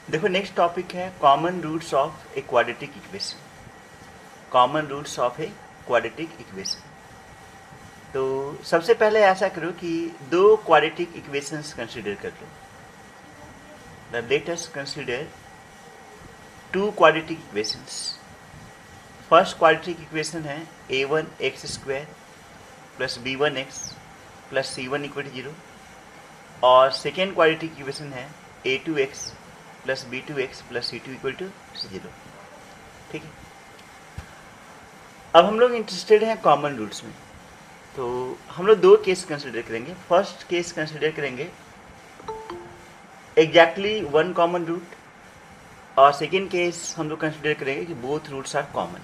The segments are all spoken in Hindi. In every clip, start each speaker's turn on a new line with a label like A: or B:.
A: देखो नेक्स्ट टॉपिक है common roots of a quadratic equation. Common roots of a quadratic equation. तो सबसे पहले ऐसा करो कि दो क्वाड्रेटिक इक्वेशंस कंसीडर कर लो। Let us consider two quadratic equations. First quadratic equation है a1x² plus b1x plus c1 equal to 0 और सेकेंड क्वाड्रेटिक इक्वेशन है a2x plus b2x plus c2 equal to 0। ठीक है, अब हम लोग इंटरेस्टेड हैं कॉमन रूट्स में, तो हम लोग दो केस कंसिडर करेंगे। फर्स्ट केस कंसिडर करेंगे एग्जैक्टली वन कॉमन रूट और सेकेंड केस हम लोग कंसिडर करेंगे कि बोथ रूट्स आर कॉमन।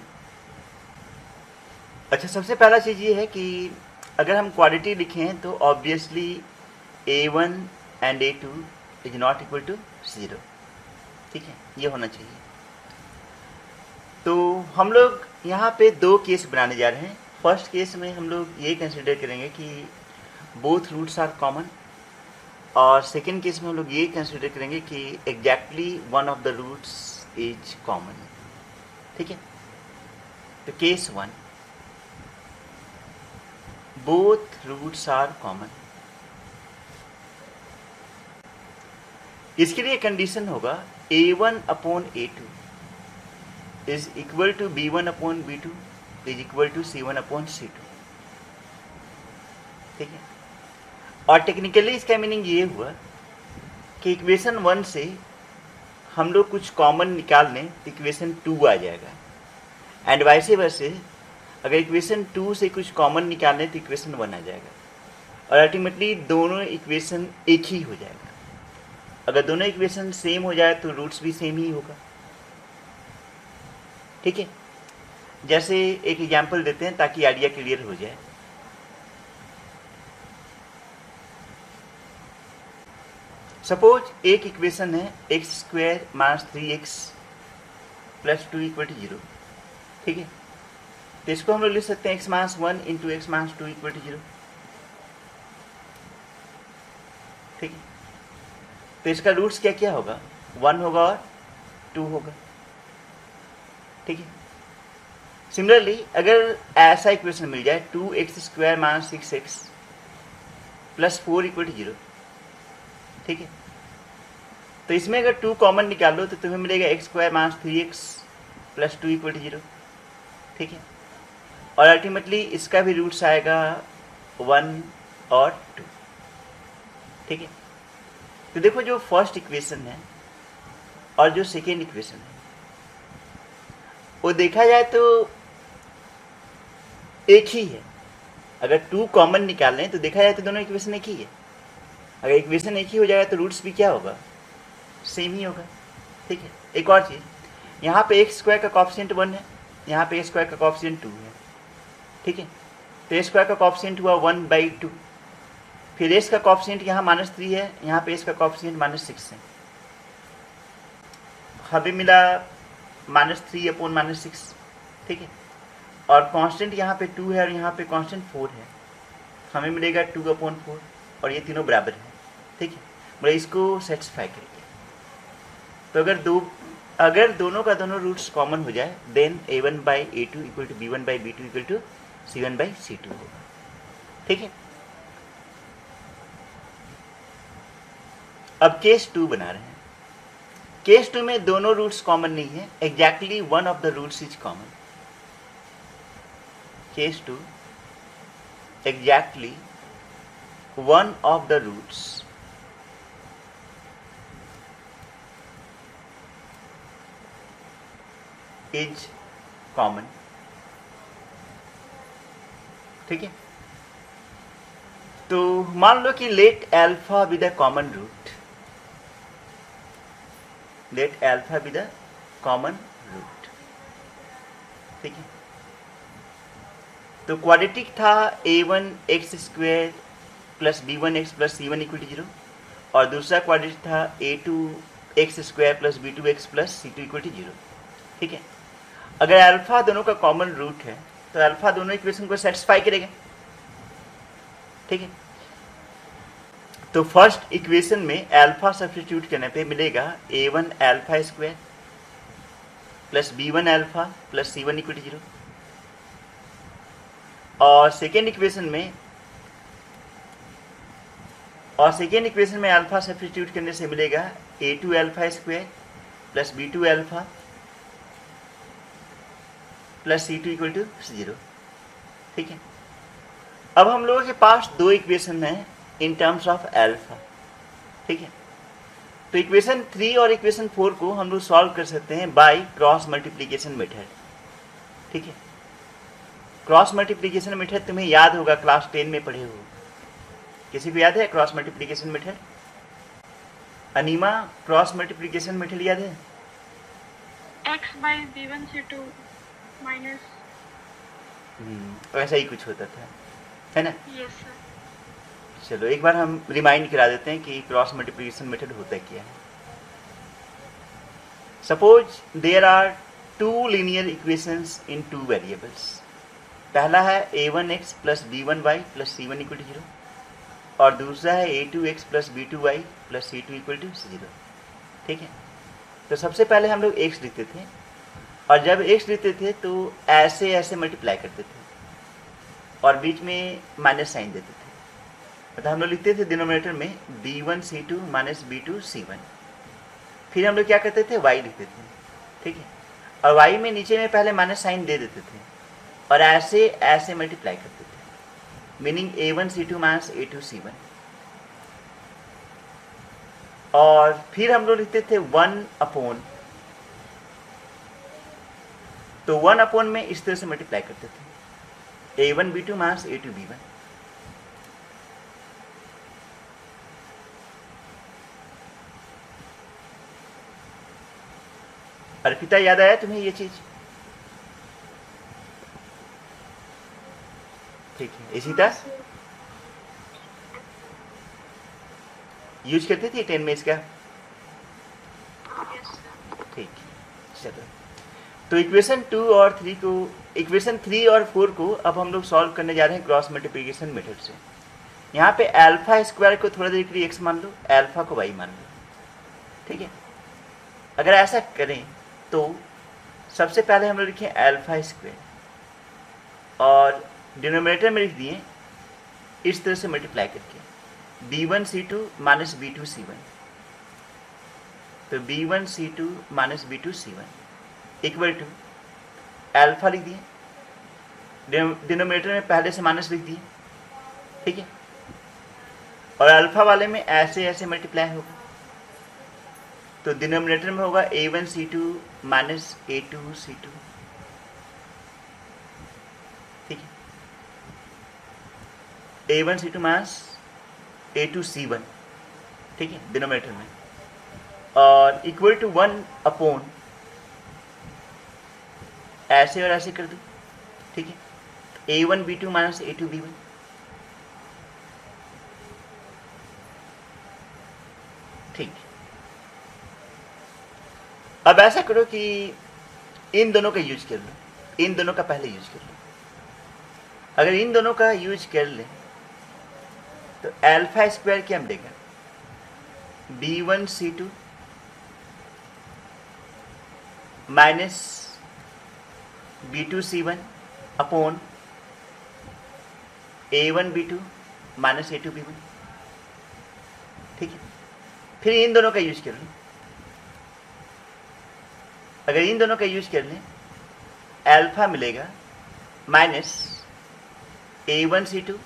A: अच्छा, सबसे पहला चीज़ ये है कि अगर हम क्वाड्रेटिक लिखें तो obviously a1 and a2 is not equal to 0। ठीक है, ये होना चाहिए। तो हम लोग यहाँ पे दो केस बनाने जा रहे हैं। फर्स्ट केस में हम लोग ये कंसिडर करेंगे कि बोथ रूट्स आर कॉमन और सेकेंड केस में हम लोग ये कंसिडर करेंगे कि exactly one of the roots is common. ठीक है, तो case one, both roots are common. इसके लिए कंडीशन होगा a1 upon a2 is equal to b1 upon b2 is equal to c1 upon c2। ठीक है, और टेक्निकली इसका मीनिंग ये हुआ कि इक्वेशन 1 से हम लोग कुछ कॉमन निकाल लें तो इक्वेशन 2 आ जाएगा, एंड वाइस वर्सा अगर इक्वेशन 2 से कुछ कॉमन निकाल लें तो इक्वेशन 1 आ जाएगा, और अल्टीमेटली दोनों इक्वेशन एक ही हो जाएगा। अगर दोनों इक्वेशन सेम हो जाए तो रूट्स भी सेम ही होगा। ठीक है, जैसे एक एग्जांपल देते हैं ताकि आइडिया क्लियर हो जाए। सपोज एक इक्वेशन है x² minus 3x plus 2 equal to 0। ठीक है, तो इसको हम लोग लिख सकते हैं x minus 1 into x minus 2 equal to 0। ठीक है, तो इसका रूट्स क्या क्या होगा, 1 होगा और 2 होगा। ठीक है, सिमिलरली अगर ऐसा इक्वेशन मिल जाए 2x² minus 6x plus 4 equal to 0। ठीक है, तो इसमें अगर 2 कॉमन निकाल लो तो तुम्हें मिलेगा x² minus 3x plus 2 equal to 0। ठीक है, और अल्टीमेटली इसका भी रूट्स आएगा 1 और 2। ठीक है, तो देखो जो फर्स्ट इक्वेशन है और जो सेकेंड इक्वेशन है वो देखा जाए तो एक ही है। अगर 2 कॉमन निकालें तो देखा जाए तो दोनों इक्वेशन एक ही है। अगर इक्वेशन एक ही हो जाएगा तो रूट्स भी क्या होगा, सेम ही होगा। ठीक है, एक और चीज़, यहाँ पे x² का कॉफिशिएंट 1 है, यहाँ पे a² का कॉफिशिएंट 2 है। ठीक है, तो a² का कॉफिशिएंट हुआ 1/2, फिर s का कॉफिशिएंट यहाँ -3 है, यहाँ पे s का कॉफिशिएंट -6 है, हमें मिला -3 अपॉन -6। ठीक है, और कांस्टेंट यहाँ पे 2 है और यहाँ पे कांस्टेंट 4 है, हमें मिलेगा 2 अपॉन 4, और ये तीनों बराबर है। ठीक है, मतलब इसको सेटिस्फाई करेंगे। तो अगर दोनों का दोनों रूट्स कॉमन हो जाए then a1/a2 equal to b1/b2 equal to c1/c2 होगा। ठीक है, अब केस 2 बना रहे हैं। केस 2 में दोनों रूट्स कॉमन नहीं है, exactly one of the roots is common. Case 2, exactly one of the roots is common. ठीक है, तो मान लो कि let alpha be the common root, let alpha be the common root. ठीक है, तो क्वाड्रेटिक था a1x² plus b1x plus c1 equal to 0, और दूसरा क्वाड्रेटिक था a2x² plus b2x plus c2 equal to 0। ठीक है, अगर अल्फा दोनों का कॉमन रूट है तो अल्फा दोनों इक्वेशन को सेटिस्फाई करेगा। ठीक है, तो फर्स्ट इक्वेशन में अल्फा सब्स्टिट्यूट करने पे मिलेगा a1 alpha square plus b1 alpha plus c1 equal to 0। और सेकेंड इक्वेशन में अल्फा सब्स्टिट्यूट करने से मिलेगा a2 alpha square plus b2 alpha plus c2 equal to 0। ठीक है, अब हम लोगों के पास दो इक्वेशन है इन टर्म्स ऑफ अल्फा। ठीक है, तो इक्वेशन 3 और इक्वेशन 4 को हम लोग सॉल्व कर सकते हैं बाय क्रॉस मल्टीप्लिकेशन मेथड। ठीक है, क्रॉस मल्टीप्लिकेशन मेथड तुम्हें याद होगा, क्लास 10 में पढ़े हो। किसी को याद है cross multiplication method? Enema, cross multiplication method याद है?
B: x by b1 c2 minus
A: ऐसा ही कुछ होता था, है ना?
B: Yes sir.
A: चलो एक बार हम रिमाइंड करा देते हैं कि क्रॉस मल्टीप्लिकेशन मेथड होता क्या है। Suppose there are two linear equations in two variables. पहला है a1x plus b1y plus c1 equal to 0 और दूसरा है a2x plus b2y plus c2 equal to 0। ठीक है, तो सबसे पहले हम लोग x लिखते थे और जब x लिखते थे तो ऐसे ऐसे मल्टीप्लाई करते थे और बीच में माइनस साइन देते थे। मतलब हम लोग लिखते थे डिनोमिनेटर में b1 c2 minus b2 c1। फिर हम लोग क्या करते थे, y लिखते थे। ठीक है, और y में नीचे में पहले माइनस साइन दे देते थे और ऐसे ऐसे मल्टीप्लाई करते थे, meaning a1 c2 minus a2 c1। और फिर हम लोग लिखते थे 1 अपॉन, तो 1 अपॉन में इस तरह से मल्टीप्लाई करते थे a1 b2 minus a2 b1। Arpita, याद आया तुम्हें ये चीज? ठीक है, इसी तरह यूज करते थे 10 में इसका। ठीक, चलो तो इक्वेशन 2 और 3 को, इक्वेशन 3 और 4 को अब हम लोग सॉल्व करने जा रहे हैं क्रॉस मल्टीप्लिकेशन मेथड से। यहाँ पे अल्फा स्क्वायर को थोड़ा देर के लिए x मान लो, अल्फा को y मान लो। ठीक है, अगर ऐसा करें तो सबसे पहले हम लोग लिखें अल्फा स्क्वायर और डिनोमिनेटर में लिख दिए इस तरह से मल्टीप्लाई करके b1 c2 minus b2 c1। तो b1 c2 minus b2 c1 equal to alpha लिख दिए, डिनोमिनेटर में पहले से माइनस लिख दिए। ठीक है, और अल्फा वाले में ऐसे ऐसे मल्टीप्लाई होगा, तो डिनोमिनेटर में होगा a1 c2 minus a2 c2। ठीक है, a1 c2 minus a2 c1। ठीक है, डिनोमिनेटर में, और इक्वल टू 1 अपॉन ऐसे और ऐसे कर दो। ठीक है, a1 b2 minus a2 b1। ठीक, अब ऐसा करो कि इन दोनों का यूज कर लो, इन दोनों का पहले यूज कर लो। अगर इन दोनों का यूज कर ले तो अल्फा स्क्वायर क्या मिलेगा, b1 c2 minus b2 c1 upon a1 b2 minus a2 b1। ठीक है, फिर इन दोनों का यूज कर लो। अगर इन दोनों का यूज कर लें, अल्फा मिलेगा minus a1 c2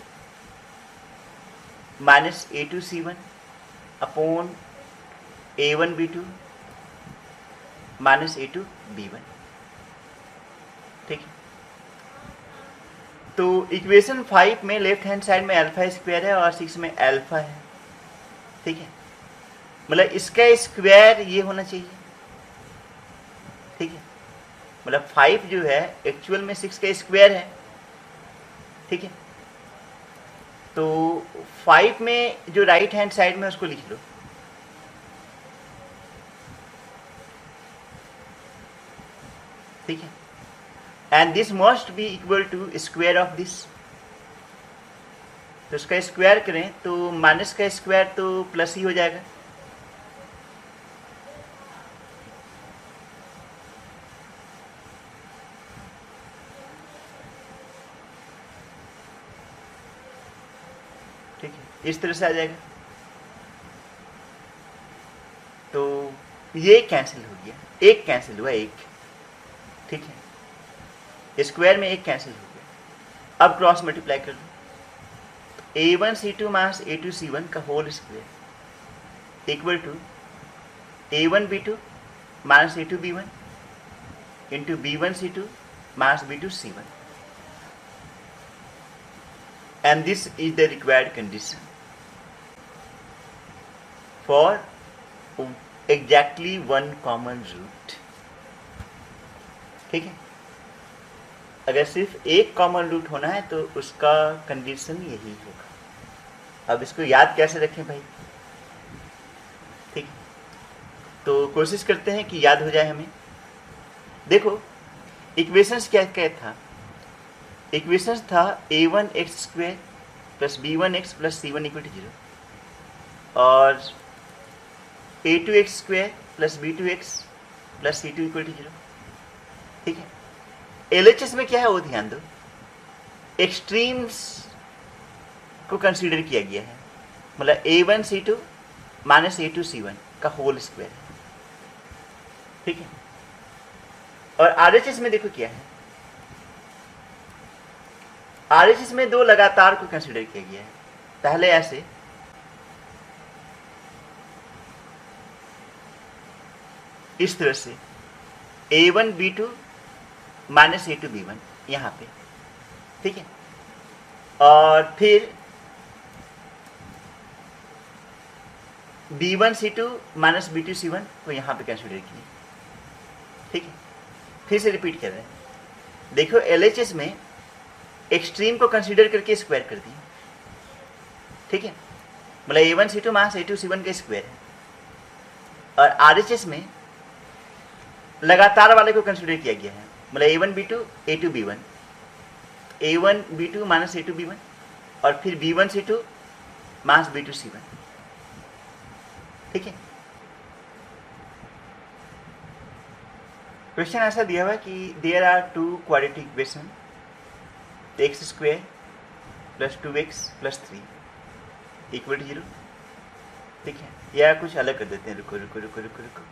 A: minus a2 c1 upon a1 b2 minus a2 b1। ठीक है, तो इक्वेशन 5 में लेफ्ट हैंड साइड में अल्फा स्क्वायर है और 6 में अल्फा है। ठीक है, मतलब इसका स्क्वायर ये होना चाहिए। ठीक है, मतलब 5 जो है एक्चुअल में 6 का स्क्वायर है। ठीक है, तो 5 में जो राइट हैंड साइड में उसको लिख लो। ठीक है, and this must be equal to square of this. तो उसका स्क्वायर करें तो माइनस का स्क्वायर तो प्लस ही हो जाएगा, ठीक है, इस तरह से आ जाएगा। तो ये कैंसिल हो गया, एक कैंसिल हुआ, एक, ठीक है, स्क्वायर में एक कैंसिल हो गया। अब क्रॉस मल्टीप्लाई कर लो, a1c2 माइनस a2c1 का whole square equal to a1b2 minus a2b1 into b1c2 minus b2c1, and this is the required condition for exactly one common root, ठीक है। अगर सिर्फ एक कॉमन रूट होना है तो उसका कंडीशन यही होगा। अब इसको याद कैसे रखें भाई, ठीक, तो कोशिश करते हैं कि याद हो जाए हमें। देखो इक्वेशंस क्या क्या था, इक्वेशंस था a1x² plus b1x plus c1 equal to 0 और a2x² plus b2x plus c2 equal to 0, ठीक है। LHS में क्या है वो ध्यान दो, एक्सट्रीम्स को कंसीडर किया गया है, मतलब a1c2 माइनस a2c1 का होल स्क्वायर, ठीक है। और RHS में देखो क्या है, RHS में दो लगातार को कंसीडर किया गया है। पहले ऐसे इस तरह से a1b2 माइनस a2b1 यहाँ पे, ठीक है, और फिर b1c2 माइनस b2c1 को यहाँ पे कंसीडर किए, ठीक है। फिर से रिपीट कर रहे हैं, देखो LHS में एक्सट्रीम को कंसीडर करके स्क्वायर कर दिए, ठीक है, मतलब a1c2 माइनस a2c1 का स्क्वायर है। और RHS में लगातार वाले को कंसीडर किया गया है, मतलब a1b2 a2b1, a1b2 minus a2b1 और फिर b1c2 माइनस b2c1, ठीक है। क्वेश्चन ऐसा दिया हुआ है कि there are two quadratic equation x² plus 2x plus 3 equal to 0, ठीक है, या कुछ अलग कर देते हैं, रुको रुको रुको रुको रुको,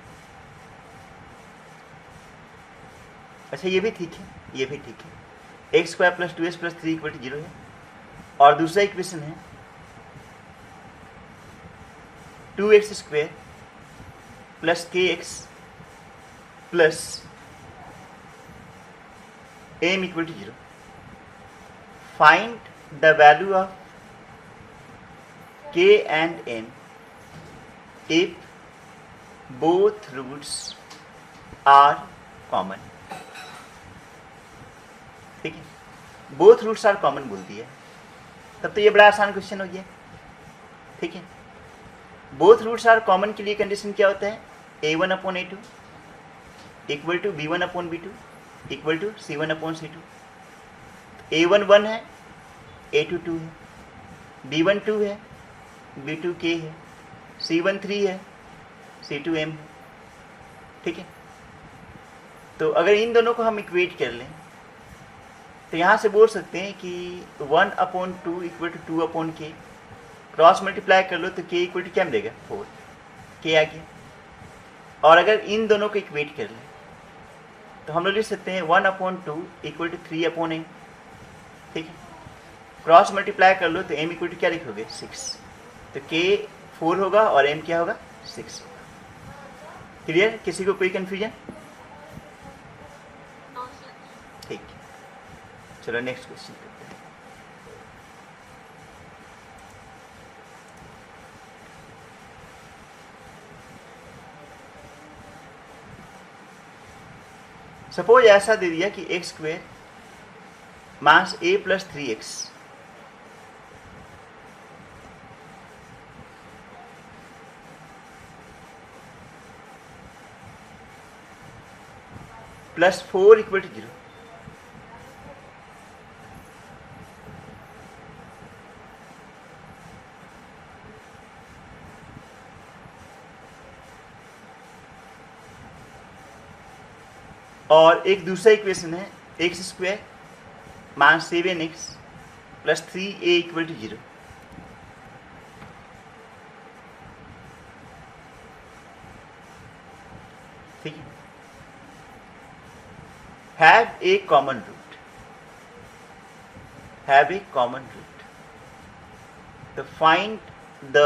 A: अच्छा ये भी ठीक है, ये भी ठीक है, x² plus 2x plus 3 equal to 0 है। और दूसरा इक्वेशन है 2x² plus kx plus m equal to 0, find the value of k and m if both roots are common, ठीक है, बोथ रूट्स आर कॉमन बोल दिया, तब तो ये बड़ा आसान क्वेश्चन हो गया, ठीक है। बोथ रूट्स आर कॉमन के लिए कंडीशन क्या होता है, a1/a2 equal to b1/b2 equal to c1/c2, a1 1 है, a2 2 है, b1 2 है, b2 k है, c1 3 है, c2 m है, ठीक है। तो अगर इन दोनों को हम इक्वेट कर लें तो यहाँ से बोल सकते हैं कि 1/2 equal to 2/k, cross multiply कर लो तो k इक्वल टू क्या मिलेगा, 4, k आ गया। और अगर इन दोनों को इक्वेट कर लें तो हम लोग लिख सकते हैं 1/2 इक्वल टू 3/m, ठीक है। क्रॉस मल्टीप्लाई कर लो तो m इक्वल टू क्या लिखोगे, 6, तो k 4 होगा और m क्या होगा, 6 होगा। क्लियर, किसी को कोई कंफ्यूजन, ठीक है। चलो नेक्स्ट क्वेश्चन करते हैं। सपोज ऐसा दे दिया कि x² minus a plus 3x plus 4 equal to 0, और एक दूसरा इक्वेशन है x square minus 7x plus 3a equal to 0। ठीक है, have a common root, have a common root, तो find the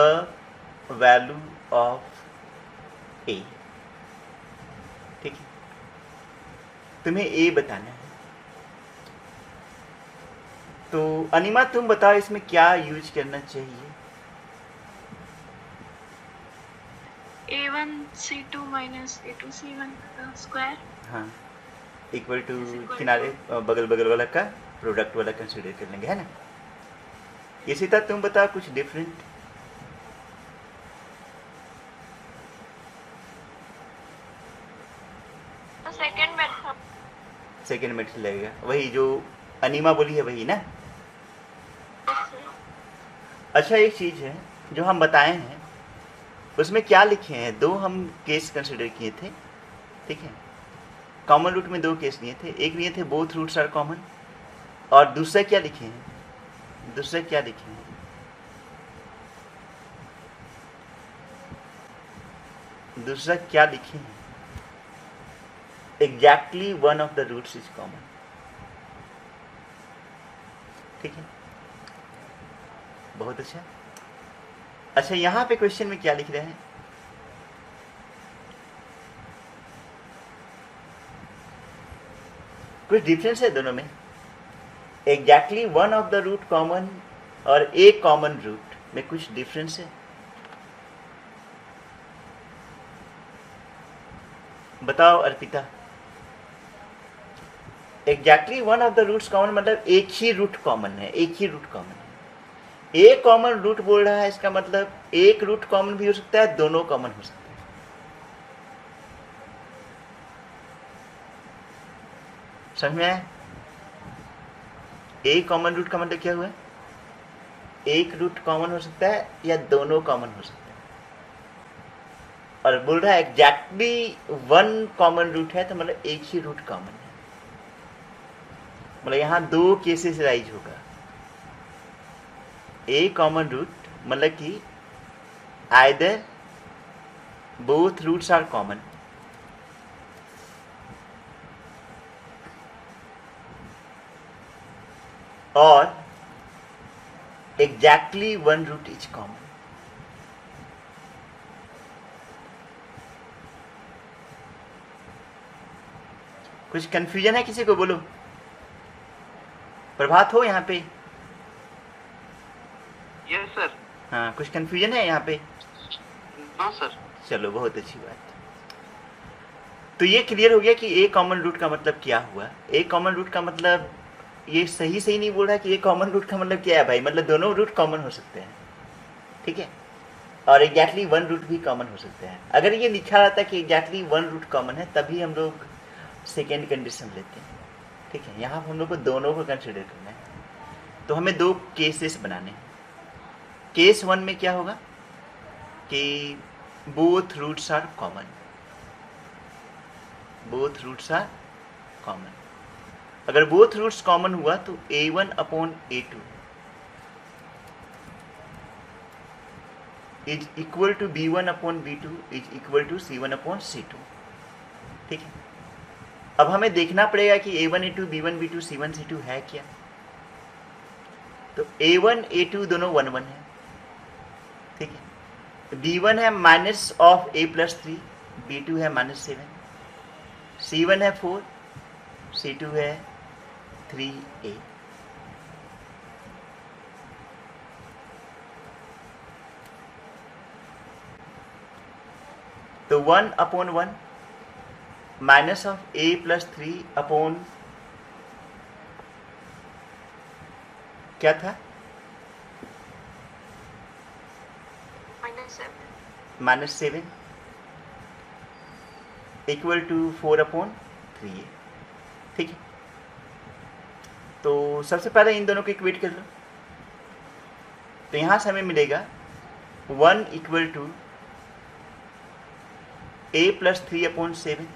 A: value of a. ठीक है, तुम्हें ए बताना है। तो अनिमा तुम बताओ इसमें क्या यूज करना चाहिए?
B: A1 C2 minus A2 C1 का स्क्वायर।
A: हाँ, इक्वल टू किनारे बगल बगल वाला का प्रोडक्ट वाला कंसिडर कर लेंगे, है ना। इसी तरह तुम बताओ कुछ डिफरेंट। सेकेंड मेथड लगेगा, वही जो अनिमा बोली है वही ना। अच्छा, एक चीज है जो हम बताए हैं उसमें क्या लिखे हैं, दो हम केस कंसिडर किए थे। ठीक है, कॉमन रूट में दो केस लिए थे, एक लिए थे बोथ रूट्स आर कॉमन, और दूसरा क्या लिखे हैं, दूसरा क्या लिखे हैं, दूसरा क्या लिखे हैं, exactly one of the roots is common. ठीक है, बहुत अच्छा। अच्छा, यहां पे क्वेश्चन में क्या लिख रहे हैं, कुछ डिफरेंस है दोनों में। Exactly one of the root common और ए कॉमन रूट में कुछ डिफरेंस है, बताओ Arpita. Exactly one of the roots common मतलब एक ही रूट कॉमन है, एक ही रूट कॉमन है। ए कॉमन रूट बोल रहा है, इसका मतलब एक रूट कॉमन भी हो सकता है, दोनों कॉमन हो सकते हैं। समझ में आया? ए कॉमन रूट का मतलब क्या हुआ, एक रूट कॉमन हो सकता है या दोनों कॉमन हो सकता है। और बोल रहा है एग्जैक्टली वन कॉमन रूट है, तो मतलब एक ही रूट कॉमन है, मतलब यहां दो केसेस राइज होगा। ए कॉमन रूट मतलब कि either both roots are common, और exactly one root is common. कुछ कंफ्यूजन है किसी को, बोलो। प्रभात हो यहाँ पे?
C: Yes sir.
A: हाँ, कुछ कंफ्यूजन है यहाँ पे?
C: हाँ सर।
A: चलो, बहुत अच्छी बात। तो ये क्लियर हो गया कि ए कॉमन रूट का मतलब क्या हुआ। ए कॉमन रूट का मतलब ये सही नहीं बोल रहा है कि ए कॉमन रूट का मतलब क्या है भाई, मतलब दोनों रूट कॉमन हो सकते हैं। ठीक है, और एग्जैक्टली वन रूट भी कॉमन हो सकते हैं। अगर ये लिखा रहता कि एग्जैक्टली वन रूट कॉमन है, तभी हम लोग सेकेंड कंडीशन लेते हैं। ठीक है, यहाँ हम लोग को दोनों को कंसिडर करना है, तो हमें दो केसेस बनाने हैं। केस वन में क्या होगा कि both roots are common, both roots are common. अगर बोथ रूट्स कॉमन हुआ तो a1 upon a2 is equal to b1 upon b2 is equal to c1 upon c2। ठीक है, अब हमें देखना पड़ेगा कि a1 a2 b1 b2 c1 c2 है क्या। तो a1 a2 दोनों 1 1 है। ठीक है, b1 है minus of a plus 3, b2 है माइनस 7, c1 है 4, c2 है 3a। तो 1 upon 1 minus of a plus 3 upon क्या था, -7 इक्वल टू 4 अपॉन 3a। ठीक है, तो सबसे पहले इन दोनों को इक्वेट कर लो। तो यहां से हमें मिलेगा 1 equal to a plus 3 upon 7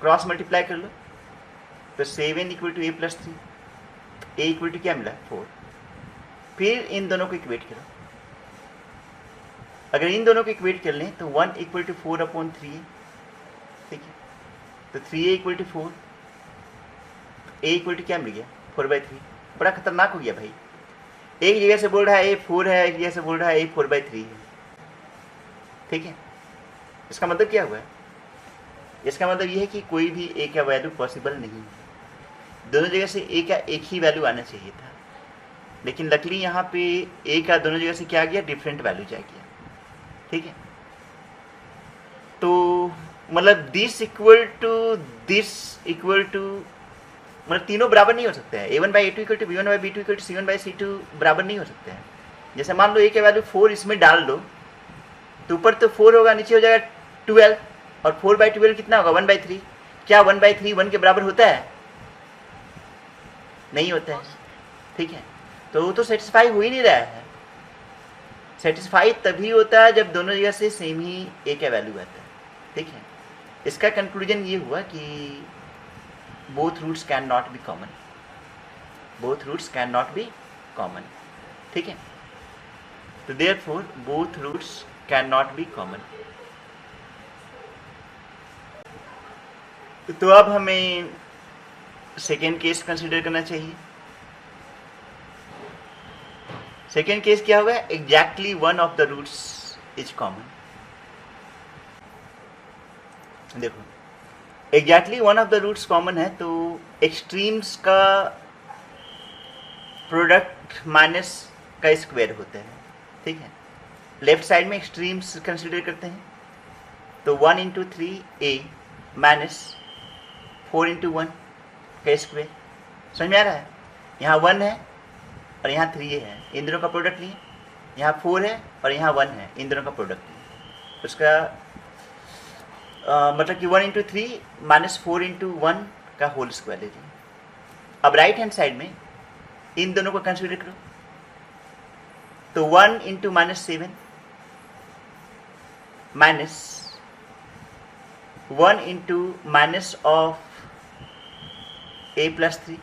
A: cross multiply कर लो, तो 7 equal to a plus 3, a equal to क्या मिला 4। फिर इन दोनों को इक्वेट करो, अगर इन दोनों को इक्वेट कर लें तो 1 इक्वल टू 4/3 है, ठीक है। तो 3a equal to 4, a equal to क्या मिल गया 4/3। बड़ा खतरनाक हो गया भाई, एक जगह से बोल रहा है ए 4 है, एक जगह से बोल रहा है ए 4/3 है, ठीक है। इसका मतलब क्या हुआ? इसका मतलब यह है कि कोई भी ए का वैल्यू पॉसिबल नहीं है, दोनों जगह से ए का एक ही वैल्यू आना चाहिए था, लेकिन लकीली यहाँ पे ए का दोनों जगह से क्या आ गया, डिफरेंट वैल्यू जा गया, ठीक है। तो मतलब दिस इक्वल टू मतलब तीनों बराबर नहीं हो सकते हैं, a1/a2 equal to b1/b2 equal to c1/c2 बराबर नहीं हो सकते हैं। जैसे मान लो a का वैल्यू 4 इसमें डाल दो, तो ऊपर तो 4 होगा, नीचे हो जाएगा 12, और 4/12 कितना होगा 1/3। क्या 1/3 1 के बराबर होता है? नहीं होता है, ठीक है। तो वो तो सेटिस्फाई हो ही नहीं रहा है। सेटिस्फाई तभी होता है जब दोनों जगह से सेम ही ए का वैल्यू आता है, ठीक है। इसका कंक्लूजन ये हुआ कि both roots can not be common, both roots can not be common, ठीक है। तो therefore both roots can not be common. तो अब हमें सेकेंड केस कंसिडर करना चाहिए। सेकेंड केस क्या होगा? Exactly one of the roots is common. देखो exactly one of the roots common है, तो एक्सट्रीम्स का प्रोडक्ट माइनस का स्क्वायर होता है, ठीक है। लेफ्ट साइड में एक्सट्रीम्स कंसिडर करते हैं, तो 1 इंटू 3a माइनस 4 इंटू 1 का स्क्वायर। समझ में आ रहा है? यहाँ 1 है और यहाँ 3a है, इन दोनों का प्रोडक्ट लिए। यहाँ 4 है और यहाँ 1 है, इन दोनों का प्रोडक्ट लिए। उसका मतलब कि 1 इंटू 3 माइनस 4 इंटू 1 का होल स्क्वायर लीजिए। अब राइट हैंड साइड में इन दोनों को कंसिडर करो, तो 1 into minus 7 minus 1 into minus of a plus 3,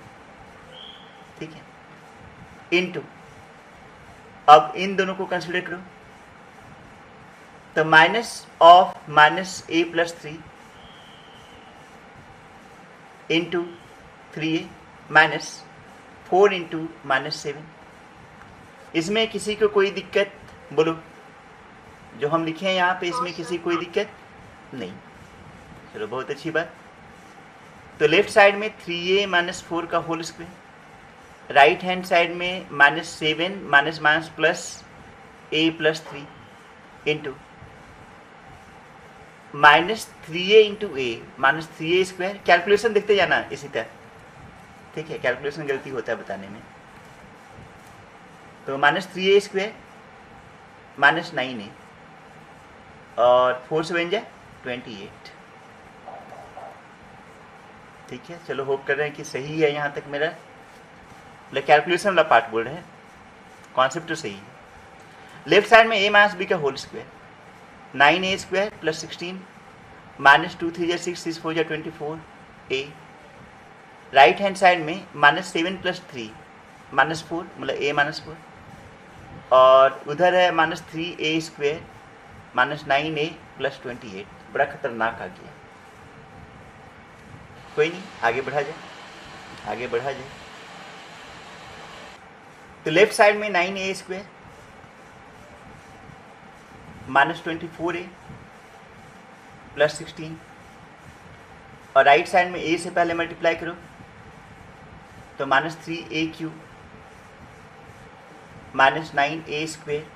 A: ठीक है, इंटू, अब इन दोनों को कंसिडर करो, तो minus of minus a plus 3 into 3a minus 4 into minus 7। इसमें किसी को कोई दिक्कत बोलो? जो हम लिखे हैं यहाँ पे, इसमें किसी कोई दिक्कत नहीं। चलो बहुत अच्छी बात। तो लेफ्ट साइड में 3a माइनस 4 का whole square, right hand side में minus 7 minus minus plus a plus 3 into minus 3a into a minus 3a square. Calculation देखते जाना इसी तरह, ठीक है, कैलकुलेशन गलती होता है बताने में। तो minus 3a square minus 9a और 4 से बन जाए 28, ठीक है। चलो होप कर रहे हैं कि सही है यहाँ तक मेरा, मतलब कैलकुलेशन वाला पार्ट बोल रहे हैं, कॉन्सेप्ट तो सही है। लेफ्ट साइड में a माइनस b का whole square, 9a square plus 16 minus 2 3 6 6 4 24a। Right hand side में माइनस 7 प्लस 3 माइनस 4, मतलब a माइनस 4, और उधर है minus 3a square minus 9a plus 28। बड़ा खतरनाक आ गया। कोई नहीं, आगे बढ़ा जाए, आगे बढ़ा जाए। तो लेफ्ट साइड में 9a square minus 24a plus 16, और राइट साइड में a से पहले मल्टीप्लाई करो, तो minus 3a cube minus 9a square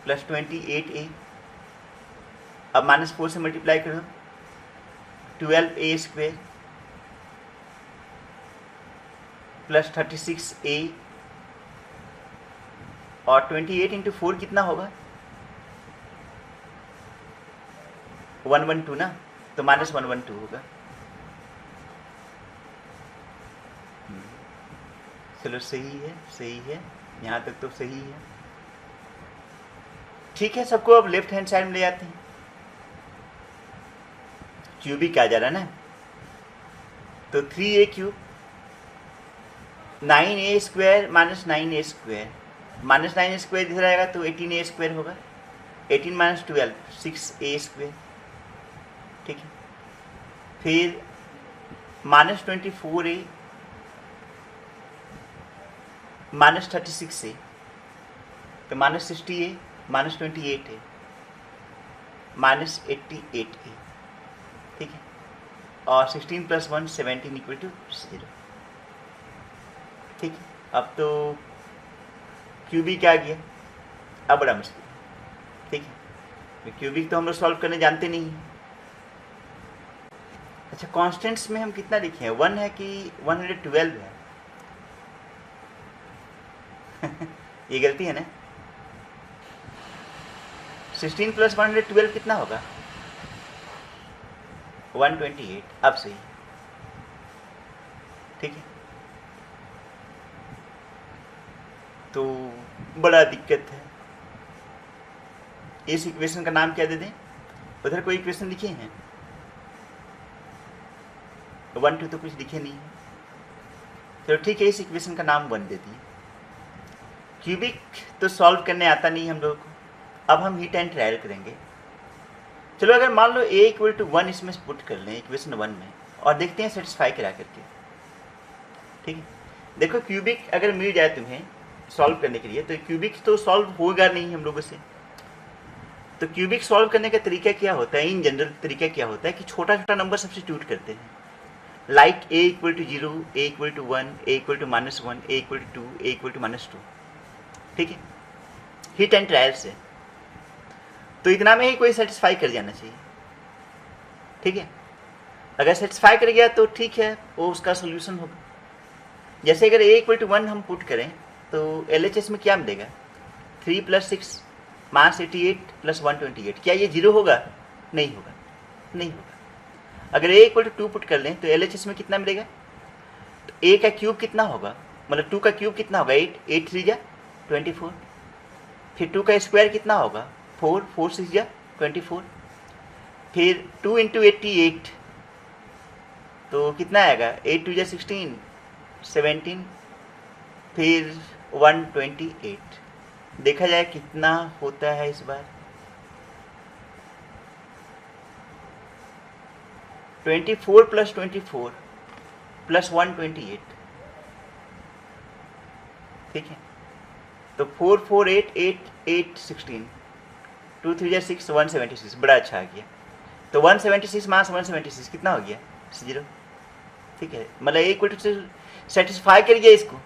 A: plus 28a। अब माइनस 4 से मल्टीप्लाई करो, 12a स्क्वायर प्लस 36a, और 28 इंटू 4 कितना होगा 112 ना, तो माइनस 112 होगा। चलो सही है, सही है, यहाँ तक तो सही है, ठीक है। सबको अब लेफ्ट हैंड साइड में ले आते हैं। क्यूबिक आ जा रहा है ना, तो 3a³ 9a² minus 9a², minus 9a² इधर आएगा तो 18a² होगा, 18 माइनस 12 6a², ठीक है। फिर माइनस 24a माइनस 36a, तो minus 60a minus 28a minus 88a, ठीक है। और 16 प्लस 1 17 इक्वल टू 0, ठीक है। अब तो क्यूबिक आ गया, अब बड़ा मुश्किल, ठीक है। क्यूबिक तो हम लोग सॉल्व करने जानते नहीं हैं। अच्छा, कांस्टेंट्स में हम कितना लिखे हैं, 1 है कि 112 है? ये गलती है ना। 16 प्लस 112 कितना होगा, 128। अब सही, ठीक है। तो बड़ा दिक्कत है। इस इक्वेशन का नाम क्या दे दें? उधर कोई इक्वेशन लिखे हैं? 1 2 तो कुछ लिखे नहीं है। चलो ठीक है, इस इक्वेशन का नाम 1 दे दिए। क्यूबिक तो सॉल्व करने आता नहीं हम लोगों को। अब हम हीट एंड ट्रायल करेंगे। चलो अगर मान लो a इक्वल टू 1 इसमें पुट कर लें इक्वेशन 1 में, और देखते हैं सेटिस्फाई करा करके, ठीक है। देखो क्यूबिक अगर मिल जाए तुम्हें सॉल्व करने के लिए, तो क्यूबिक तो सॉल्व होगा नहीं हम लोगों से। तो क्यूबिक सॉल्व करने का तरीका क्या होता है, इन जनरल तरीका क्या होता है कि छोटा छोटा नंबर सब्स्टिट्यूट करते हैं। Like a equal to 0, a equal to 1, a equal to -1, a equal to 2, a equal to -2, ठीक है। हिट एंड ट्रायल से तो इतना में ही कोई सेटिस्फाई कर जाना चाहिए, ठीक है। अगर सेटिस्फाई कर गया तो ठीक है, वो उसका सोल्यूशन होगा। जैसे अगर a इक्वल टू 1 हम पुट करें तो LHS में क्या मिलेगा, 3 + 6 -88 + 128। क्या ये 0 होगा? नहीं होगा, नहीं होगा। अगर a इक्वल टू 2 पुट कर लें तो LHS में कितना मिलेगा, तो a का क्यूब कितना होगा, मतलब 2 का क्यूब कितना होगा, 8, 8 3 जा 24, फिर 2 का स्क्वायर कितना होगा, 4, 4 6 जा 24, फिर 2 × 88 तो कितना आएगा, 8 2 जा 16 17, फिर 128। देखा जाए कितना होता है इस बार, 24 + 24 + 128, ठीक है। तो 4 4 8 8 8 16, 2 3 जा 6 176, बड़ा अच्छा आ गया। तो 176 माइनस 176 कितना हो गया, 0, ठीक है। मतलब a इक्वल टू सेटिस्फाई कर गया इसको,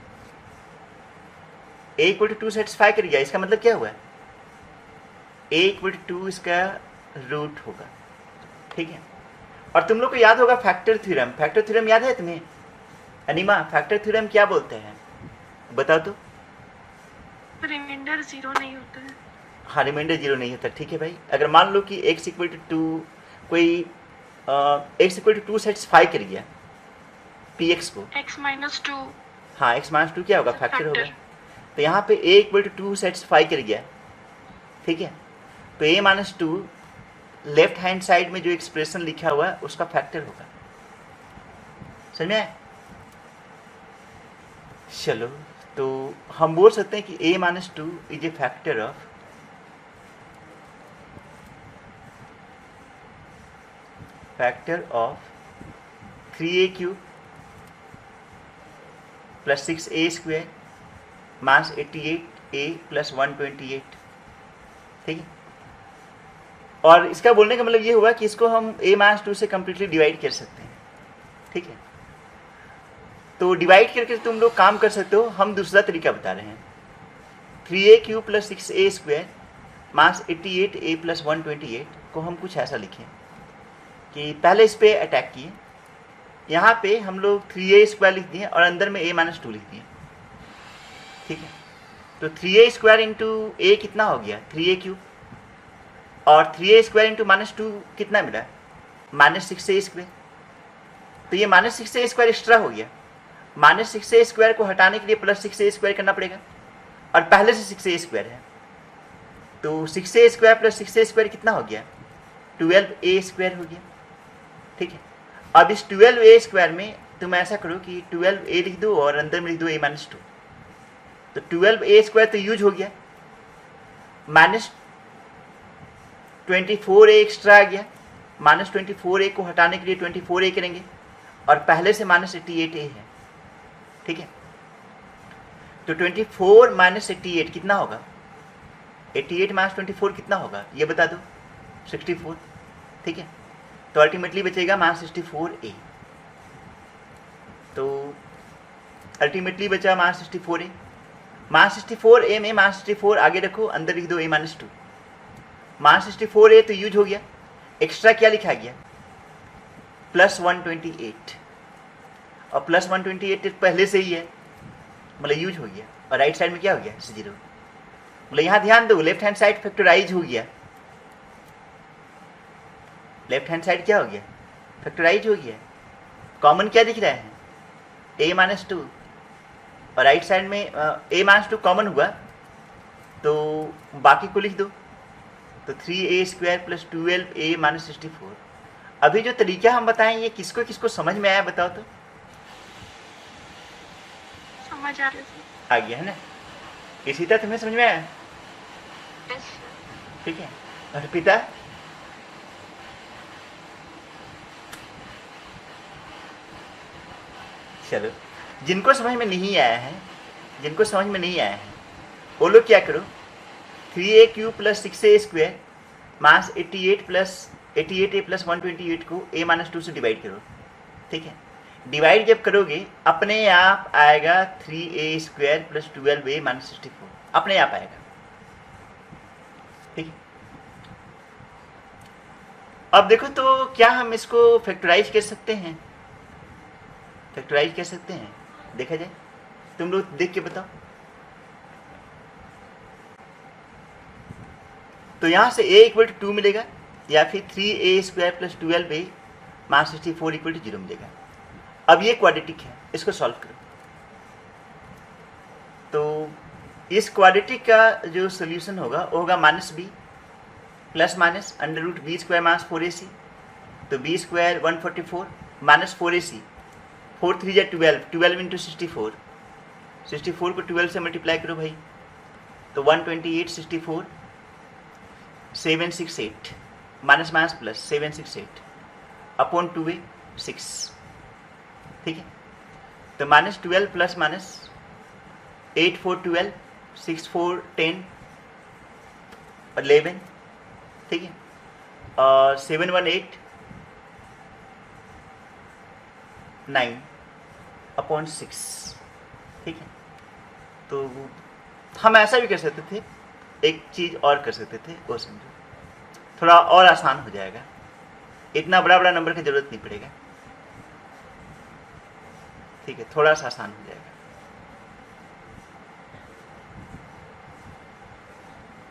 A: a इक्वल टू 2 सेटिस्फाई कर गया। इसका मतलब क्या हुआ, a इक्वल टू 2 इसका रूट होगा, ठीक है। और तुम लोग को याद होगा फैक्टर थ्योरम, फैक्टर थ्योरम याद है तुम्हें? अनिमा, फैक्टर थ्योरम क्या बोलते हैं बताओ तो?
B: रिमाइंडर 0 नहीं होता है।
A: हाँ, रिमाइंडर 0 नहीं होता, ठीक है भाई। अगर मान लो कि x इक्वल टू 2 कोई x इक्वल टू 2 सेटिस्फाई कर गया px को,
B: x - 2
A: हाँ x - 2 क्या होगा, फैक्टर होगा। तो यहाँ पे a इक्वल टू 2 सेटिस्फाई कर गया, ठीक है। तो a - 2 लेफ्ट हैंड साइड में जो एक्सप्रेशन लिखा हुआ है उसका फैक्टर होगा, समझ में आया? चलो, तो हम बोल सकते हैं कि a - 2 is a factor of factor of 3a³ plus 6a² minus 88a plus 128, ठीक है। और इसका बोलने का मतलब ये हुआ कि इसको हम a - 2 से कम्प्लीटली डिवाइड कर सकते हैं, ठीक है। तो डिवाइड करके तुम लोग काम कर सकते हो। हम दूसरा तरीका बता रहे हैं, 3a³ plus 6a² minus 88a plus 128 को हम कुछ ऐसा लिखें कि पहले इस पे अटैक किए, यहाँ पे हम लोग 3a² लिख दिए और अंदर में a - 2 लिख दिए, ठीक है। तो 3a² इंटू a कितना हो गया, 3a³, और 3a² इंटू -2 कितना मिला, -6a²। तो ये -6a² एक्स्ट्रा हो गया। -6a² को हटाने के लिए +6a² करना पड़ेगा, और पहले से 6a² है, तो 6a² + 6a² कितना हो गया, 12a² हो गया, ठीक है। अब इस 12a² में तुम ऐसा करो कि 12a लिख दो और अंदर में लिख दो a-2। तो 12a² तो यूज हो गया, माइनस 24a एक्स्ट्रा आ गया। माइनस 24a को हटाने के लिए 24a करेंगे और पहले से माइनस 88a है, ठीक है। तो 24 माइनस 88 कितना होगा? 88 माइनस 24 कितना होगा ये बता दो? 64, ठीक है। तो अल्टीमेटली बचेगा माइनस 64a। तो अल्टीमेटली बचा माइनस 64a। माइनस 64a में माइनस 64 आगे रखो, अंदर लिख दो a-2। माइनस 64a तो यूज हो गया, एक्स्ट्रा क्या लिखा गया? प्लस 128, और प्लस 128 पहले से ही है, मतलब यूज हो गया। और राइट साइड में क्या हो गया? 0। मतलब यहाँ ध्यान दो, लेफ्ट हैंड साइड फैक्टराइज हो गया। लेफ्ट हैंड साइड क्या हो गया? फैक्टराइज हो गया। कॉमन क्या दिख रहा है? a-2। और राइट साइड में a-2 कॉमन हुआ, तो बाकी को लिख दो। तो 3a² प्लस 12a - 64। अभी जो तरीका हम बताएं ये किसको किसको समझ में आया बताओ तो?
B: समझ आ रही थी।
A: आ गया है ना? इसी तरह तुम्हें समझ में आया?
B: यस
A: ठीक है। और पिता? चलो, जिनको समझ में नहीं आया है, जिनको समझ में नहीं आया है वो लोग क्या करो, 3a³ plus 6a² minus 88 plus 88a plus 128 को a-2 से डिवाइड करो, ठीक है। डिवाइड जब करोगे अपने आप आएगा 3a² प्लस 12a - 64, अपने आप आएगा, ठीक है। अब देखो तो क्या हम इसको फैक्टराइज कर सकते हैं? फैक्टराइज कर सकते हैं, देखा जाए। तुम लोग देख के बताओ। तो यहां से a = 2 मिलेगा, या फिर 3a² प्लस 12a - 64 = 0 मिलेगा। अब ये क्वाड्रेटिक है, इसको सॉल्व करो। तो इस क्वाड्रेटिक का जो सोल्यूशन होगा वो होगा -b plus minus √b² - 4ac। तो b² 144 माइनस 4ac, 4 3 = 12, 12 × 64, 64 को 12 से मल्टीप्लाई करो भाई, तो 128 64 768 minus minus plus 768 upon 2a 6, ठीक है। तो -12 प्लस माइनस 8 4 12 6 4 10 11, ठीक है। और 7 1 8 9 अपॉन 6, ठीक है। तो हम ऐसा भी कर सकते थे, एक चीज़ और कर सकते थे, वो समझो, थोड़ा और आसान हो जाएगा, इतना बड़ा बड़ा नंबर की जरूरत नहीं पड़ेगा, ठीक है, थोड़ा सा आसान हो जाएगा।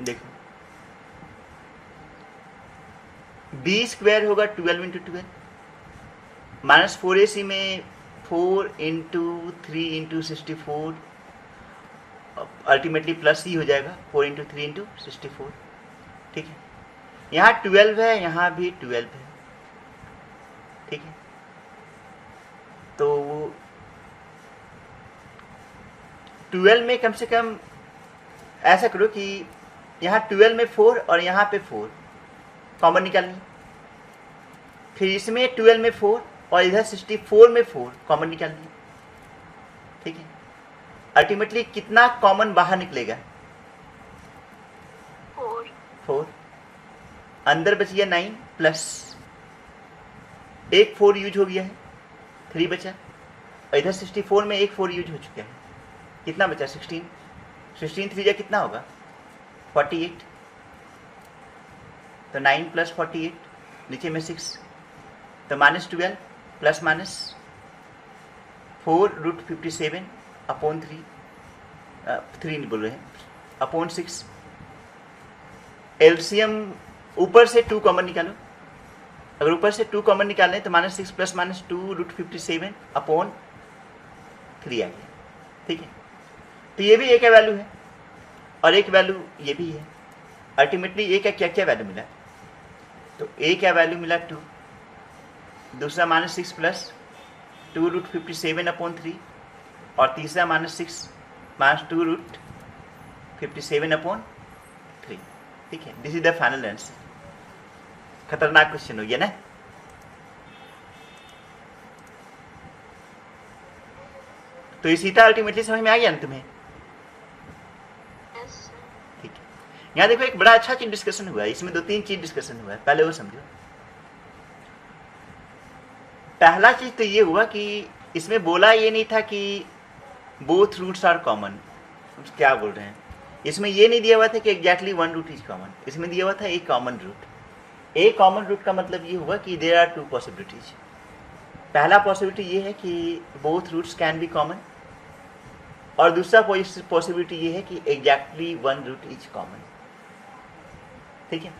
A: देखो b² होगा 12 × 12, माइनस 4ac में 4 × 3 × 64, अल्टीमेटली प्लस ही हो जाएगा, 4 × 3 × 64, ठीक है। यहाँ 12 है, यहाँ भी 12 है, ठीक है। तो 12 में कम से कम ऐसा करो कि यहाँ 12 में 4 और यहाँ पे 4 कॉमन निकालनी, फिर इसमें 12 में 4 और इधर 64 में 4 कॉमन निकालनी, ठीक है। अल्टीमेटली कितना कॉमन बाहर निकलेगा? 4। अंदर बच गया 9 प्लस एक 4 यूज हो गया है, 3 बचा, और इधर 64 में एक 4 यूज हो चुका है, कितना बचा? 16 3 जा कितना होगा? 48। तो 9 प्लस 48, नीचे में 6, तो -12 प्लस माइनस 4 √57 अपॉन 3 नहीं बोल रहे हैं, अपॉन 6। एलसीएम ऊपर से 2 कॉमन निकालो, अगर ऊपर से 2 कॉमन निकालें तो -6 प्लस माइनस 2 √57 अपॉन 3 आ गया, ठीक है। तो ये भी a का वैल्यू है और एक वैल्यू ये भी है। अल्टीमेटली a का क्या क्या वैल्यू मिला? तो a का वैल्यू मिला 2, दूसरा -6 प्लस 2√57/3 और तीसरा -6 माइनस 2√57/3। ठीक है, this is the final answer. खतरनाक क्वेश्चन हो गया ना। तो ये सीता अल्टीमेटली समझ में आ गया ना तुम्हें?
B: Yes sir.
A: ठीक है, यहाँ देखो एक बड़ा अच्छा चीज डिस्कशन हुआ है, इसमें 2-3 चीज डिस्कशन हुआ है, पहले वो समझो। पहला चीज तो ये हुआ कि इसमें बोला ये नहीं था कि बोथ रूट्स आर कॉमन। क्या बोल रहे हैं, इसमें ये नहीं दिया हुआ था कि exactly one root is common, इसमें दिया हुआ था a common root. A common root का मतलब ये हुआ कि देयर आर 2 पॉसिबिलिटीज। पहला पॉसिबिलिटी ये है कि both roots can be common, और दूसरा पॉसिबिलिटी ये है कि exactly one root is common. ठीक है,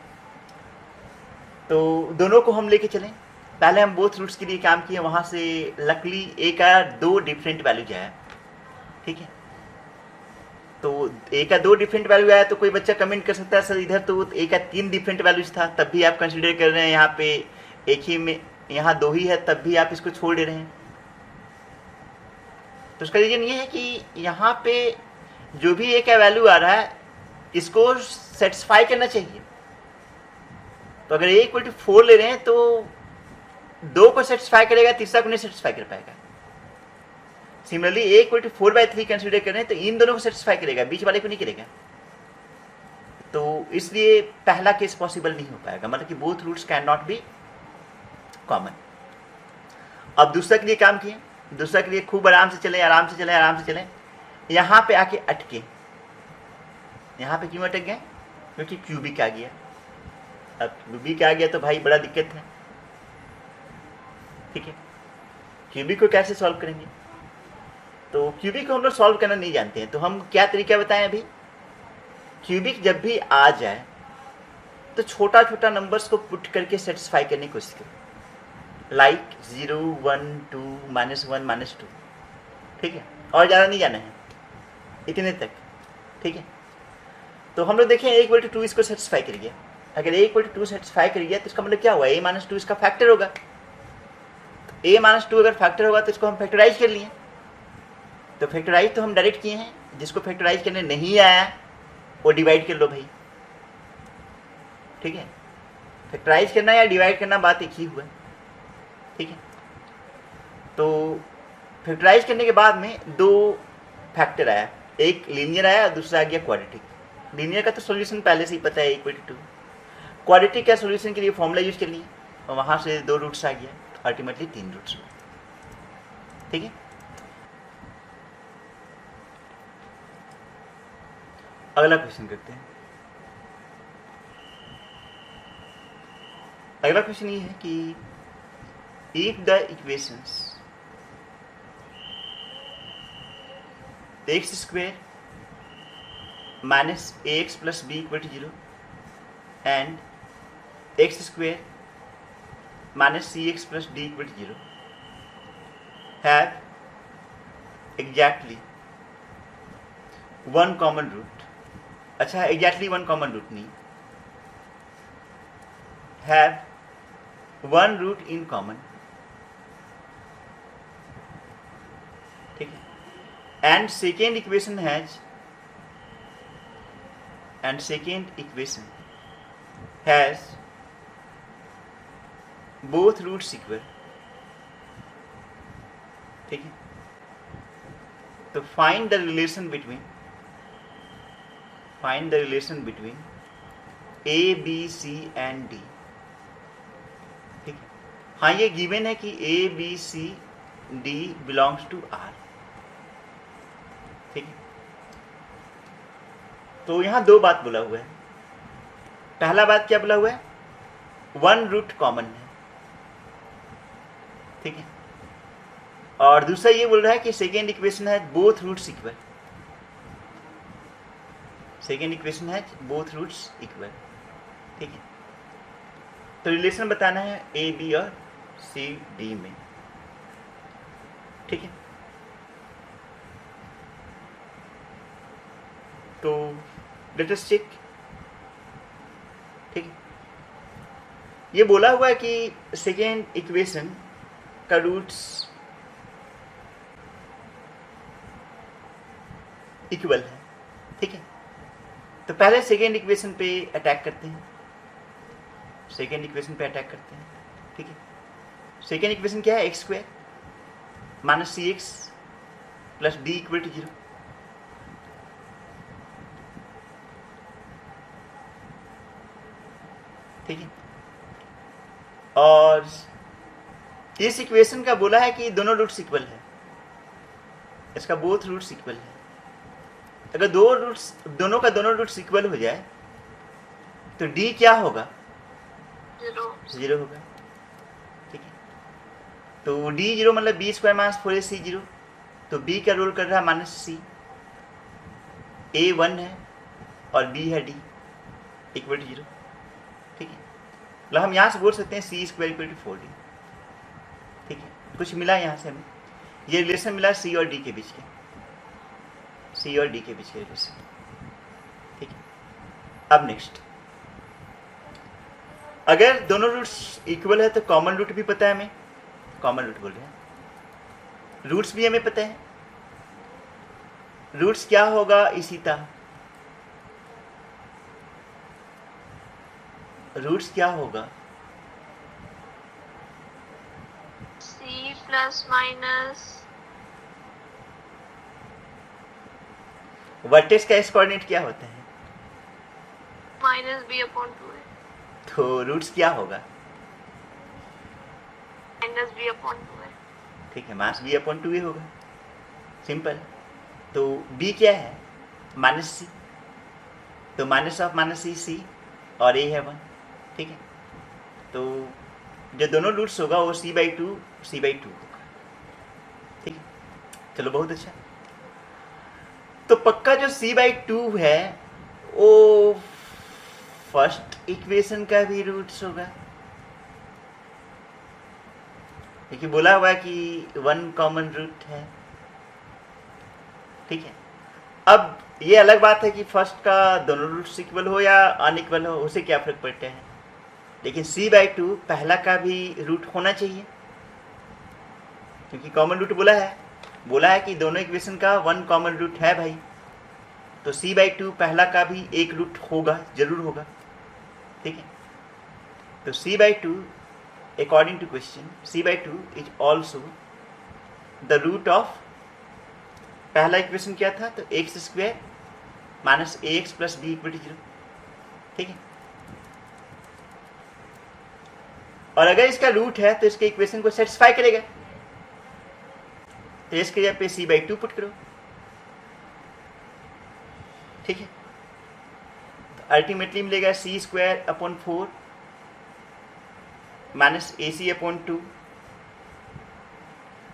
A: तो दोनों को हम लेके चलें। पहले हम बोथ रूट्स के लिए काम किए, वहां से लकली ए का 2 डिफरेंट वैल्यूज आया। ठीक है, तो ए का 2 डिफरेंट वैल्यू आया, तो कोई बच्चा कमेंट कर सकता है सर इधर तो ए का 3 डिफरेंट वैल्यूज था, तब भी आप कंसिडर कर रहे हैं यहाँ पे एक ही में, यहाँ 2 ही है तब भी आप इसको छोड़ दे रहे हैं। तो उसका रीजन ये है कि यहाँ पे जो भी ए का वैल्यू आ रहा है इसको सेटिस्फाई करना चाहिए। तो अगर ए = 4 ले रहे हैं तो 2 को सेटिस्फाई करेगा, तीसरा को नहीं सेटिस्फाई कर पाएगा। सिमिलरली ए = 4/3 कंसिडर कर रहे हैं तो इन दोनों को सेटिस्फाई करेगा, बीच वाले को नहीं करेगा। तो इसलिए पहला केस पॉसिबल नहीं हो पाएगा, मतलब कि both roots can not be common. अब दूसरा के लिए काम किए, दूसरा के लिए खूब आराम से चले, आराम से चले, आराम से चले। यहाँ पे आके अटके। यहाँ पे क्यों अटक गए? क्योंकि क्यूबिक आ गया। अब क्यूबिक आ गया तो भाई बड़ा दिक्कत है। ठीक है, क्यूबिक को कैसे सॉल्व करेंगे? तो क्यूबिक को हम लोग सॉल्व करना नहीं जानते हैं, तो हम क्या तरीका बताएं अभी। क्यूबिक जब भी आ जाए तो छोटा छोटा नंबर्स को पुट करके सेटिस्फाई करने की कोशिश करें, लाइक 0, 1, 2, -1, -2। ठीक है, और ज़्यादा नहीं जाना है, इतने तक। ठीक है, तो हम लोग देखें a = 2 इसको सेटिस्फाई कर गया। अगर a = 2 सेटिस्फाई कर गया तो इसका मतलब क्या हुआ, a - 2 इसका फैक्टर होगा। a - 2 अगर फैक्टर होगा तो इसको हम फैक्टराइज कर लिए। तो फैक्टराइज तो हम डायरेक्ट किए हैं, जिसको फैक्टराइज करने नहीं आया वो डिवाइड कर लो भाई। ठीक है, फैक्टराइज करना या डिवाइड करना बात एक ही हुआ। ठीक है, तो फैक्टराइज करने के बाद में 2 फैक्टर आया, एक लीनियर आया, दूसरा आ गया क्वाड्रेटिक। लीनियर का तो सॉल्यूशन पहले से ही पता है, a = 2। क्वाड्रेटिक का सॉल्यूशन के लिए फॉर्मूला यूज कर लिए और वहाँ से 2 रूट्स आ गया, अल्टीमेटली 3 रूट्स। ठीक है, अगला क्वेश्चन करते हैं। अगला क्वेश्चन ये है कि if the equations x² - ax + b = 0 and x² - cx + d = 0 have exactly one common root। अच्छा, एग्जैक्टली वन कॉमन रूट नहीं, have one root in common. ठीक है, and second equation has both roots equal. ठीक है, तो find the relation between A, B, C and D। ठीक है, हाँ ये गिवन है कि A, B, C, D belongs to R। ठीक है, तो यहाँ 2 बात बोला हुआ है। पहला बात क्या बोला हुआ है, वन रूट कॉमन है। ठीक है, और दूसरा ये बोल रहा है कि सेकेंड इक्वेशन है both roots equal. Second equation है बोथ रूट्स इक्वल। ठीक है, तो रिलेशन बताना है ए, बी और सी, डी में। ठीक है, तो लेट अस चेक। ठीक है, ये बोला हुआ है कि सेकेंड इक्वेशन का रूट्स इक्वल है, ठीक है। तो पहले सेकेंड इक्वेशन पे अटैक करते हैं, सेकेंड इक्वेशन पे अटैक करते हैं, ठीक है। सेकेंड इक्वेशन क्या है? X square minus c x plus d equal to 0। ठीक है। और इस इक्वेशन का बोला है कि दोनों रूट्स इक्वल है, इसका बोथ रूट्स इक्वल है। अगर दोनों का दोनों रूट्स इक्वल हो जाए तो डी क्या होगा? 0 होगा, ठीक है। तो डी 0 मतलब बी स्क्वायर माइनस 4ac 0, तो बी का रोल कर रहा है माइनस सी, ए 1 है और बी है डी इक्वल टू 0, ठीक है। मतलब हम यहाँ से बोल सकते हैं सी स्क्वायर इक्वल टू 4d, ठीक है। कुछ मिला यहाँ से हमें, ये रिलेशन मिला सी और डी के बीच के, सी और डी के बीच के रिलेशन, ठीक है। अब नेक्स्ट, अगर दोनों रूट्स इक्वल है तो कॉमन रूट भी पता है हमें, कॉमन रूट बोल रहे हैं, रूट्स भी हमें पता है। रूट्स क्या होगा? इसी तरह रूट्स क्या होगा?
B: C प्लस माइनस
A: वर्टेक्स का कोऑर्डिनेट क्या होता है?
B: माइनस b अपॉन 2 है,
A: तो रूट्स क्या होगा?
B: माइनस b अपॉन 2 है,
A: ठीक है, माइनस बी अपॉन 2 ही होगा, सिंपल। तो बी क्या है? माइनस सी, तो माइनस ऑफ माइनस सी और ए है 1, ठीक है। तो जो दोनों रूट्स होगा वो c/2 होगा, ठीक है। चलो बहुत अच्छा। तो पक्का जो c/2 है वो फर्स्ट इक्वेशन का भी रूट्स होगा, क्योंकि बोला हुआ है कि 1 कॉमन रूट है, ठीक है। अब ये अलग बात है कि फर्स्ट का दोनों रूट्स इक्वल हो या अनइक्वल हो, उसे क्या फर्क पड़ता है, लेकिन c/2 पहला का भी रूट होना चाहिए, क्योंकि कॉमन रूट बोला है कि दोनों इक्वेशन का 1 कॉमन रूट है भाई, तो c/2 पहला का भी एक रूट होगा, जरूर होगा, ठीक है। तो c/2 according to question c/2 is also the root of, पहला इक्वेशन क्या था? तो x square minus a x plus b equal to 0, ठीक है। और अगर इसका रूट है तो इसके इक्वेशन को सेटिस्फाई करेगा, तो इसके जगह पे c/2 पुट करो, ठीक है। तो अल्टीमेटली मिलेगा c square upon 4 minus AC upon 2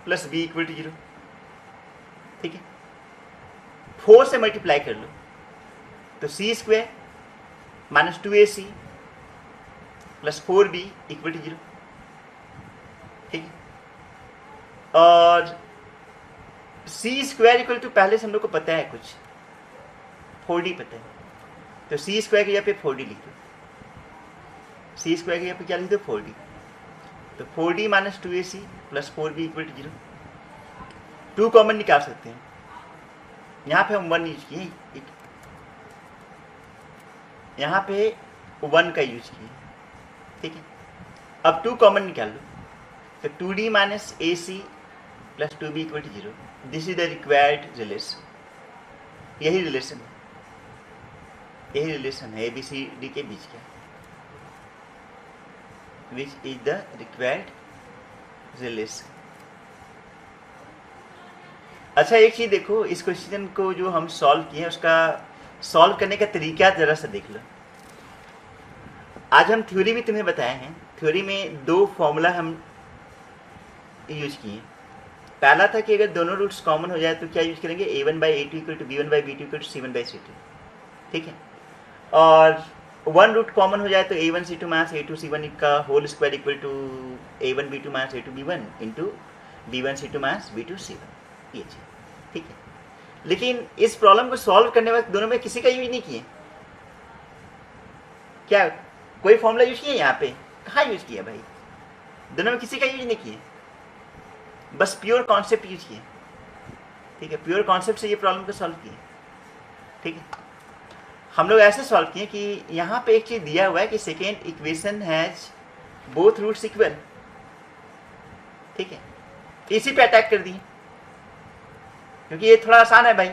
A: plus b equal to 0, ठीक है। 4 से मल्टीप्लाई कर लो तो c square minus 2AC plus 4b equal to 0, ठीक है। और c स्क्वायर इक्वल टू पहले से हम लोग को पता है कुछ, 4d पता है, तो c स्क्वायर की जगह पे 4d लिख दो, c स्क्वायर की जगह पे क्या लिख दो? 4d, तो 4d minus 2AC plus 4b equal to 0। 2 common निकाल सकते हैं, यहाँ पे हम 1 यूज किए, यहाँ पे 1 का यूज किए, ठीक है। अब 2 कॉमन निकाल लो, तो 2d minus AC plus 2b equal to 0, this is the required relation, यही रिलेशन है ABCD के बीच का, which is the required relation। अच्छा एक चीज देखो, इस क्वेश्चन को जो हम सॉल्व किए उसका सॉल्व करने का तरीका जरा सा देख लो। आज हम थ्योरी भी तुम्हें बताए हैं, थ्योरी में 2 फॉर्मूला हम यूज किए। पहला था कि अगर दोनों रूट्स कॉमन हो जाए तो क्या यूज करेंगे? a1/a2 equal to b1/b2 equal to c1/c2, ठीक है। और 1 रूट कॉमन हो जाए तो a1c2 माइनस a2c1 का whole square equal to a1b2 minus a2b1 into b1c2 minus b2c1, ये चीज, ठीक है। लेकिन इस प्रॉब्लम को सॉल्व करने वक्त दोनों में किसी का यूज नहीं किए, क्या कोई फॉर्मूला यूज किए यहाँ पे? कहाँ यूज किया भाई? दोनों में किसी का यूज नहीं किए, बस प्योर कॉन्सेप्ट यूज किए। ठीक है, प्योर कॉन्सेप्ट से ये प्रॉब्लम को सॉल्व किए। ठीक है, हम लोग ऐसे सॉल्व किए कि यहाँ पे एक चीज दिया हुआ है कि second equation has both roots equal. ठीक है, इसी पे अटैक कर दिए क्योंकि ये थोड़ा आसान है भाई।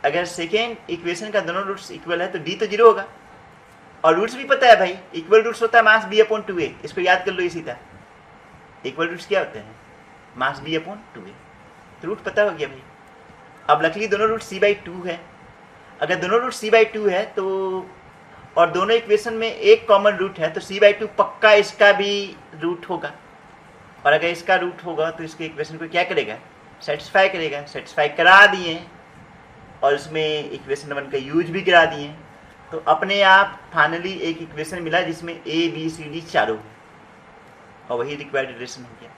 A: अगर सेकेंड इक्वेशन का दोनों रूट्स इक्वल है तो डी तो 0 होगा, और रूट्स भी पता है भाई, इक्वल रूट्स होता है मास b/2a। इसको याद कर लो इसी तरह। इक्वल रूट्स क्या होते हैं? मास b/2a। तो रूट पता हो गया भाई। अब लकीली दोनों रूट c/2 है। अगर दोनों रूट c/2 है तो, और दोनों इक्वेशन में एक कॉमन रूट है, तो c/2 पक्का इसका भी रूट होगा, और अगर इसका रूट होगा तो इसके इक्वेशन को क्या करेगा? सेटिस्फाई करेगा। सेटिस्फाई करा दिए और इसमें इक्वेशन 1 का यूज भी करा दिए, तो अपने आप फाइनली एक इक्वेशन मिला जिसमें a b c d चारों है, और वही रिक्वायर्ड रिलेशन हो गया।